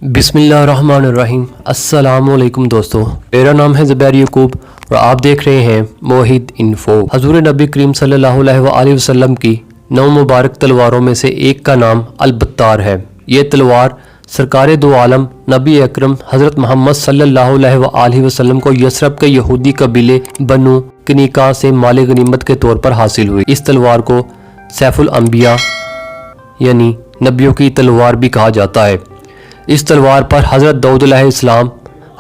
बिस्मिल्लाहिर्रहमानिर्रहीम। अस्सलामुअलैकुम दोस्तों, मेरा नाम है ज़ुबैर यकूब और आप देख रहे हैं मोहिद इन्फो। हज़ूर नबी करीम सल्लल्लाहु अलैहि वसल्लम की 9 मुबारक तलवारों में से एक का नाम अल-बत्तार है। ये तलवार सरकार दो आलम नबी अकरम हज़रत मोहम्मद सल्लल्लाहु अलैहि वसल्लम को यसरब के यहूदी कबीले बनु कनीका से माल गनीमत के तौर पर हासिल हुई। इस तलवार को सैफुल अंबिया यानी नबियों की तलवार भी कहा जाता है। इस तलवार पर हज़रत दाऊद अलैहिस्सलाम,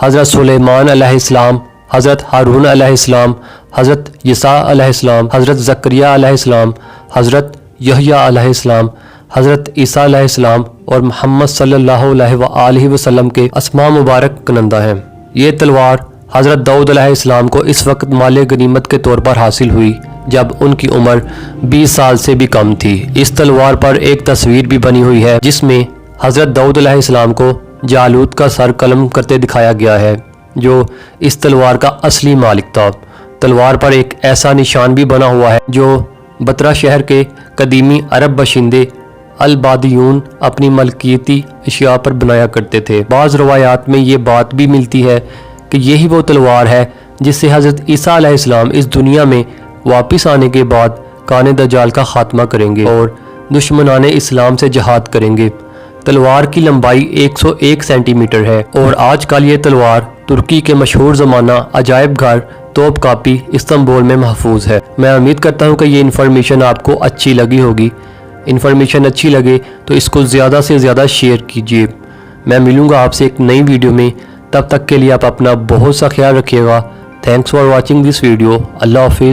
हज़रत सुलेमान अलैहिस्सलाम, हज़रत हारून अलैहिस्सलाम, हज़रत ईसा अलैहिस्सलाम, हज़रत ज़करिया अलैहिस्सलाम, हज़रत यहया अलैहिस्सलाम, हज़रत ईसा अलैहिस्सलाम और मोहम्मद सल्लल्लाहु अलैहि वसल्लम के अस्मा मुबारक कनंदा हैं। ये तलवार हज़रत दाऊद अलैहिस्सलाम को इस वक्त माल गनीमत के तौर पर हासिल हुई जब उनकी उम्र 20 साल से भी कम थी। इस तलवार पर एक तस्वीर भी बनी हुई है जिसमें हज़रत दाऊद अलैहिस्सलाम को जालूत का सर कलम करते दिखाया गया है, जो इस तलवार का असली मालिक था। तलवार पर एक ऐसा निशान भी बना हुआ है जो बतरा शहर के कदीमी अरब बशिंदे अल-बादियून अपनी मलकियती अशिया पर बनाया करते थे। बाज़ रवायात में ये बात भी मिलती है कि यही वो तलवार है जिससे हज़रत ईसा अलैहिस्सलाम इस दुनिया में वापस आने के बाद काने दज्जाल का खात्मा करेंगे और दुश्मनाने इस्लाम से जहाद करेंगे। तलवार की लंबाई 101 सेंटीमीटर है और आजकल ये तलवार तुर्की के मशहूर ज़माना अजायब घर तोपकापी इस्तांबुल में महफूज है। मैं उम्मीद करता हूँ कि ये इन्फॉर्मेशन आपको अच्छी लगी होगी। इन्फॉर्मेशन अच्छी लगे तो इसको ज़्यादा से ज़्यादा शेयर कीजिए। मैं मिलूँगा आपसे एक नई वीडियो में, तब तक के लिए आप अपना बहुत सा ख्याल रखिएगा। Thanks for watching this video. अल्लाह हाफिज़।